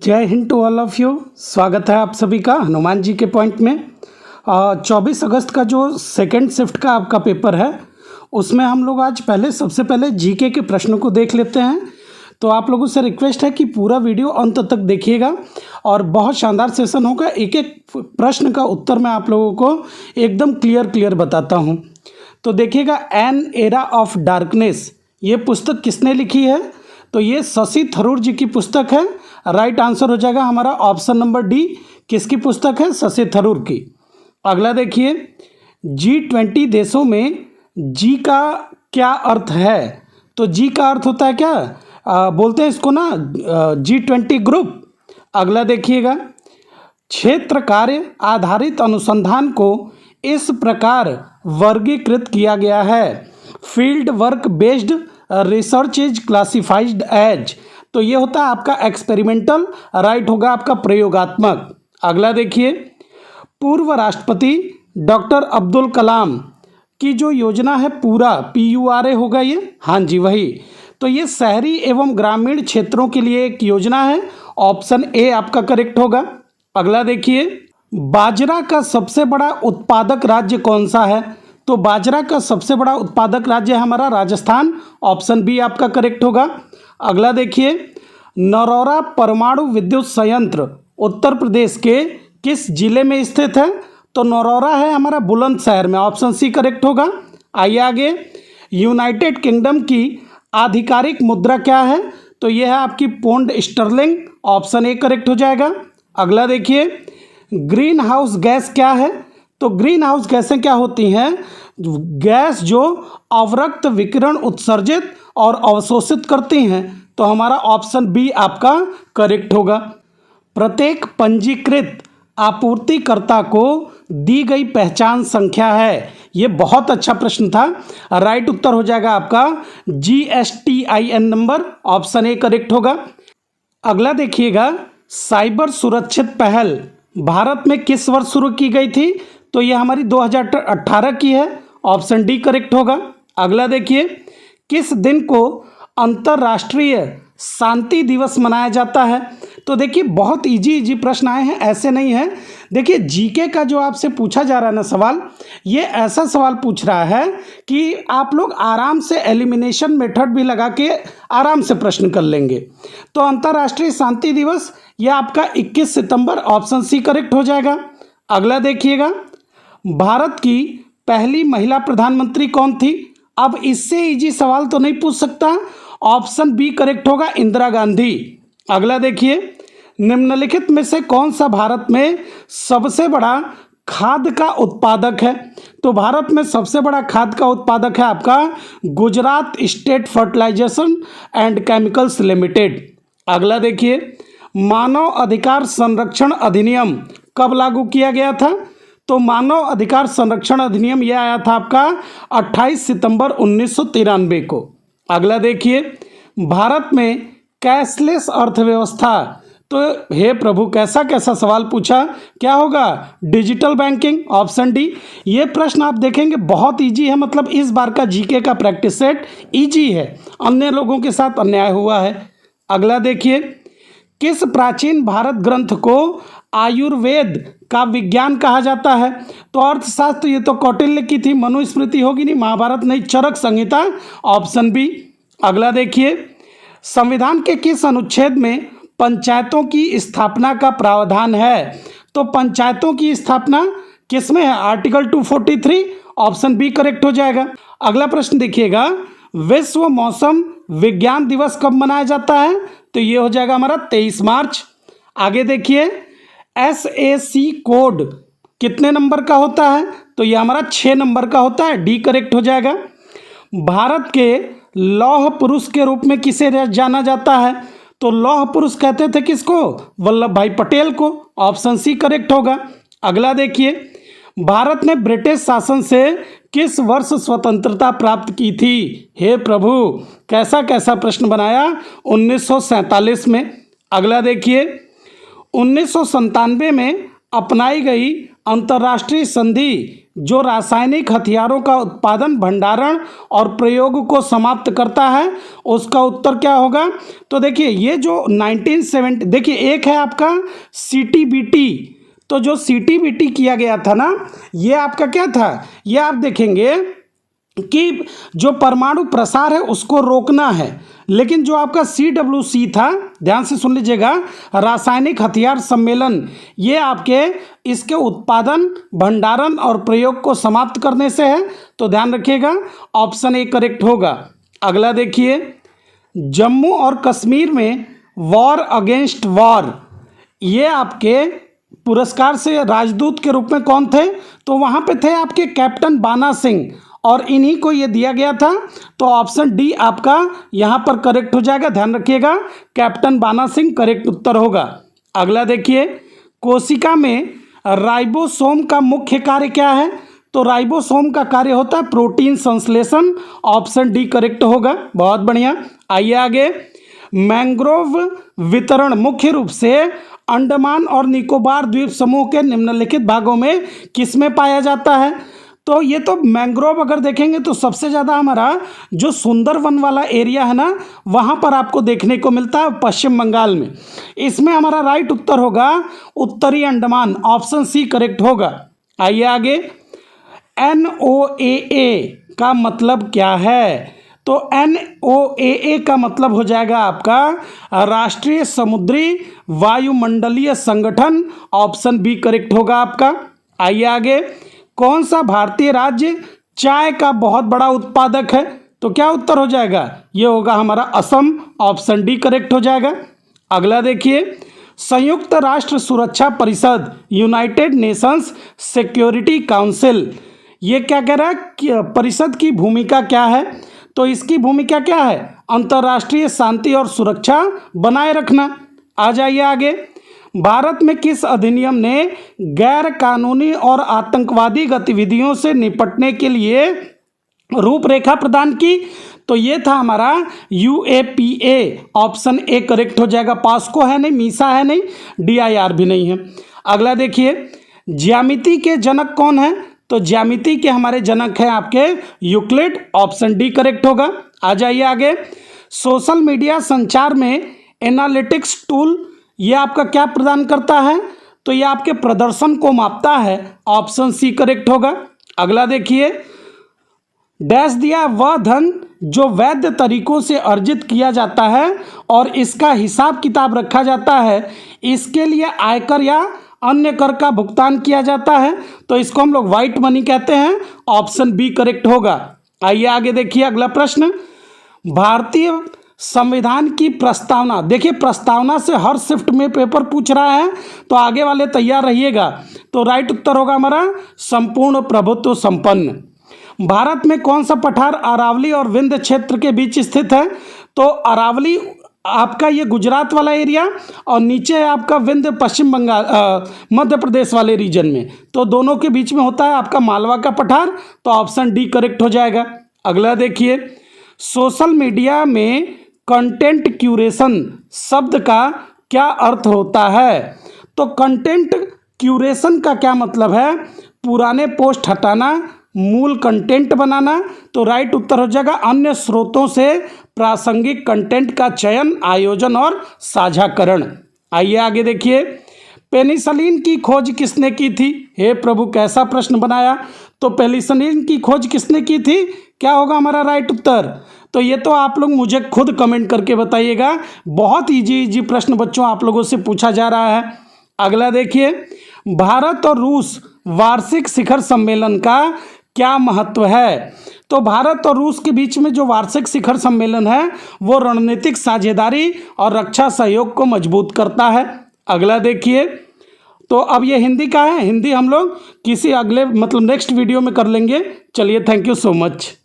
जय हिंद to all of you. स्वागत है आप सभी का हनुमान जी के पॉइंट में। 24 अगस्त का जो सेकंड शिफ्ट का आपका पेपर है उसमें हम लोग आज सबसे पहले जीके के प्रश्नों को देख लेते हैं। तो आप लोगों से रिक्वेस्ट है कि पूरा वीडियो अंत तक देखिएगा और बहुत शानदार सेशन होगा। एक एक प्रश्न का उत्तर मैं आप लोगों को एकदम क्लियर बताता हूँ। तो देखिएगा, एन एरा ऑफ डार्कनेस ये पुस्तक किसने लिखी है? तो ये शशि थरूर जी की पुस्तक है। राइट आंसर हो जाएगा हमारा ऑप्शन नंबर डी। किसकी पुस्तक है? शशि थरूर की। अगला देखिए, G20 देशों में जी का क्या अर्थ है? तो जी का अर्थ होता है क्या? बोलते हैं इसको ना G20 ग्रुप। अगला देखिएगा, क्षेत्र कार्य आधारित अनुसंधान को इस प्रकार वर्गीकृत किया गया है। Field work based research is classified as. तो ये होता है आपका एक्सपेरिमेंटल। राइट होगा आपका प्रयोगात्मक। अगला देखिए, पूर्व राष्ट्रपति डॉक्टर अब्दुल कलाम की जो योजना है पूरा PURA होगा ये। हाँ जी वही। तो ये शहरी एवं ग्रामीण क्षेत्रों के लिए एक योजना है। ऑप्शन ए आपका करेक्ट होगा। अगला देखिए, बाजरा का सबसे बड़ा उत्पादक राज्य कौन सा है? तो बाजरा का सबसे बड़ा उत्पादक राज्य है हमारा राजस्थान। ऑप्शन बी आपका करेक्ट होगा। अगला देखिए, नरौरा परमाणु विद्युत संयंत्र उत्तर प्रदेश के किस जिले में स्थित है? तो नरौरा है हमारा बुलंदशहर में। ऑप्शन सी करेक्ट होगा। आइए आगे, यूनाइटेड किंगडम की आधिकारिक मुद्रा क्या है? तो यह है आपकी pound sterling. Option A correct हो जाएगा। अगला देखिए, ग्रीन हाउस गैस क्या है? तो ग्रीन हाउस गैसें क्या होती हैं? गैस जो अवरक्त विकिरण उत्सर्जित और अवशोषित करती हैं। तो हमारा ऑप्शन बी आपका करेक्ट होगा। प्रत्येक पंजीकृत आपूर्तिकर्ता को दी गई पहचान संख्या है। ये बहुत अच्छा प्रश्न था। राइट उत्तर हो जाएगा आपका GSTIN number. Option A correct होगा। अगला देखिएगा, साइबर सुरक्षित पहल भारत में किस वर्ष शुरू की गई थी? तो ये हमारी 2018 की है। ऑप्शन डी करेक्ट होगा। अगला देखिए, किस दिन को अंतर्राष्ट्रीय शांति दिवस मनाया जाता है? तो देखिए बहुत इजी प्रश्न आए हैं, ऐसे नहीं है। देखिए जीके का जो आपसे पूछा जा रहा है ना सवाल, ये ऐसा सवाल पूछ रहा है कि आप लोग आराम से एलिमिनेशन मेथड भी लगा के आराम से प्रश्न कर लेंगे। तो अंतर्राष्ट्रीय शांति दिवस ये आपका 21 सितंबर। ऑप्शन सी करेक्ट हो जाएगा। अगला देखिएगा, भारत की पहली महिला प्रधानमंत्री कौन थी? अब इससे इजी सवाल तो नहीं पूछ सकता। ऑप्शन बी करेक्ट होगा, इंदिरा गांधी। अगला देखिए, निम्नलिखित में से कौन सा भारत में सबसे बड़ा खाद का उत्पादक है? तो भारत में सबसे बड़ा खाद का उत्पादक है आपका Gujarat state fertilization and chemicals limited. अगला देखिए, मानव अधिकार संरक्षण अधिनियम कब लागू किया गया था? तो मानव अधिकार संरक्षण अधिनियम यह आया था आपका 28 सितंबर 1993 को। अगला देखिए, भारत में कैशलेस अर्थव्यवस्था। तो हे प्रभु, कैसा सवाल पूछा, क्या होगा? Digital banking. Option D. ये प्रश्न आप देखेंगे बहुत इजी है, मतलब इस बार का जीके का प्रैक्टिस सेट इजी है, अन्य लोगों के साथ अन्याय हुआ है। अगला देखिए, किस प्राचीन भारत ग्रंथ को आयुर्वेद का विज्ञान कहा जाता है? तो अर्थशास्त्र ये तो कौटिल्य की थी, मनुस्मृति होगी नहीं, महाभारत नहीं, चरक संहिता। Option B. अगला देखिए, संविधान के किस अनुच्छेद में पंचायतों की स्थापना का प्रावधान है? तो पंचायतों की स्थापना किस में है? आर्टिकल 243। ऑप्शन बी करेक्ट हो जाएगा। अगला प्रश्न देखिएगा, विश्व मौसम विज्ञान दिवस कब मनाया जाता है? तो ये हो जाएगा हमारा 23 मार्च। आगे देखिए, SAC कोड कितने नंबर का होता है? तो ये हमारा 6 नंबर का होता है। डी करेक्ट हो जाएगा। भारत के लौह पुरुष के रूप में किसे जाना जाता है? तो लौह पुरुष कहते थे किसको? वल्लभ भाई पटेल को। ऑप्शन सी करेक्ट होगा। अगला देखिए, भारत ने ब्रिटिश शासन से किस वर्ष स्वतंत्रता प्राप्त की थी? हे प्रभु, कैसा प्रश्न बनाया? 1947 में। अगला देखिए, 1997 में अपनाई गई अंतर्राष्ट्रीय संधि जो रासायनिक हथियारों का उत्पादन, भंडारण और प्रयोग को समाप्त करता है? उसका उत्तर क्या होगा? तो देखिए ये जो 1970, देखिए एक है आपका CTBT। तो जो CTBT किया गया था ना, ये आपका क्या था? ये आप देखेंगे कि जो परमाणु प्रसार है उसको रोकना है। लेकिन जो आपका CWC था, ध्यान से सुन लीजिएगा, रासायनिक हथियार सम्मेलन, ये आपके इसके उत्पादन, भंडारण और प्रयोग को समाप्त करने से है। तो ध्यान रखिएगा, ऑप्शन ए करेक्ट होगा। अगला देखिए, जम्मू और कश्मीर में वॉर अगेंस्ट वॉर, ये आपके पुरस्कार से राजदूत के रूप में कौन थे? तो वहाँ पे थे आपके कैप्टन बाना सिंह, और इन्हीं को ये दिया गया था। तो ऑप्शन डी आपका यहाँ पर करेक्ट हो जाएगा। ध्यान रखिएगा, कैप्टन बाना सिंह करेक्ट उत्तर होगा। अगला देखिए, कोशिका में राइबोसोम का मुख्य कार्य क्या है? तो राइबोसोम का कार्य होता है प्रोटीन संश्लेषण। ऑप्शन डी करेक्ट होगा। बहुत बढ़िया, आइए आगे। मैंग्रोव वितरण मुख्य रूप से अंडमान और निकोबार द्वीप समूह के निम्नलिखित भागों में किसमें पाया जाता है? तो ये तो मैंग्रोव अगर देखेंगे तो सबसे ज़्यादा हमारा जो सुंदरवन वाला एरिया है ना, वहाँ पर आपको देखने को मिलता है, पश्चिम बंगाल में। इसमें हमारा राइट उत्तर होगा उत्तरी अंडमान। ऑप्शन सी करेक्ट होगा। आइए आगे, NOAA का मतलब क्या है? तो NOAA का मतलब हो जाएगा आपका राष्ट्रीय समुद्री वायुमंडलीय संगठन। ऑप्शन बी करेक्ट होगा आपका। आइए आगे, कौन सा भारतीय राज्य चाय का बहुत बड़ा उत्पादक है? तो क्या उत्तर हो जाएगा? ये होगा हमारा असम। ऑप्शन डी करेक्ट हो जाएगा। अगला देखिए, संयुक्त राष्ट्र सुरक्षा परिषद, यूनाइटेड नेशंस सिक्योरिटी काउंसिल, ये क्या कह रहा है कि परिषद की भूमिका क्या है? तो इसकी भूमिका क्या है? अंतर्राष्ट्रीय शांति और सुरक्षा बनाए रखना। आ जाइए आगे, भारत में किस अधिनियम ने गैर कानूनी और आतंकवादी गतिविधियों से निपटने के लिए रूपरेखा प्रदान की? तो ये था हमारा UAPA। ऑप्शन ए करेक्ट हो जाएगा। पास्को है नहीं, मीसा है नहीं, DIR भी नहीं है। अगला देखिए, ज्यामिति के जनक कौन है? तो ज्यामिति के हमारे जनक हैं आपके यूक्लिड। ऑप्शन डी करेक्ट होगा। आ जाइए आगे, सोशल मीडिया संचार में एनालिटिक्स टूल, ये आपका क्या प्रदान करता है? तो ये आपके प्रदर्शन को मापता है। ऑप्शन सी करेक्ट होगा। अगला देखिए, डैश दिया वह धन जो वैध तरीकों से अर्जित किया जाता है और इसका हिसाब किताब रखा जाता है, इसके लिए आयकर या अन्य कर का भुगतान किया जाता है। तो इसको हम लोग व्हाइट मनी कहते हैं। ऑप्शन बी करेक्ट होगा। आइए आगे देखिए, अगला प्रश्न, भारतीय संविधान की प्रस्तावना, देखिए प्रस्तावना से हर शिफ्ट में पेपर पूछ रहा है, तो आगे वाले तैयार रहिएगा। तो राइट उत्तर होगा हमारा संपूर्ण प्रभुत्व संपन्न। भारत में कौन सा पठार अरावली और विंध्य क्षेत्र के बीच स्थित है? तो अरावली आपका ये गुजरात वाला एरिया, और नीचे है आपका विंध्य पश्चिम बंगाल मध्य प्रदेश वाले रीजन में। तो दोनों के बीच में होता है आपका मालवा का पठार। तो ऑप्शन डी करेक्ट हो जाएगा। अगला देखिए, सोशल मीडिया में कंटेंट क्यूरेशन शब्द का क्या अर्थ होता है? तो कंटेंट क्यूरेशन का क्या मतलब है? पुराने पोस्ट हटाना, मूल कंटेंट बनाना। तो राइट उत्तर हो जाएगा अन्य स्रोतों से प्रासंगिक कंटेंट का चयन, आयोजन और साझाकरण। आइए आगे देखिए, पेनिसिलिन की खोज किसने की थी? हे प्रभु, कैसा प्रश्न बनाया। तो पेनिसिलिन की खोज किसने की थी? क्या होगा हमारा राइट उत्तर? तो ये तो आप लोग मुझे खुद कमेंट करके बताइएगा। बहुत इजी प्रश्न बच्चों आप लोगों से पूछा जा रहा है। अगला देखिए, भारत और रूस वार्षिक शिखर सम्मेलन का क्या महत्व है? तो भारत और रूस के बीच में जो वार्षिक शिखर सम्मेलन है वो रणनीतिक साझेदारी और रक्षा सहयोग को मजबूत करता है। अगला देखिए, तो अब ये हिंदी का है, हिंदी हम लोग किसी अगले नेक्स्ट वीडियो में कर लेंगे। चलिए, थैंक यू सो मच।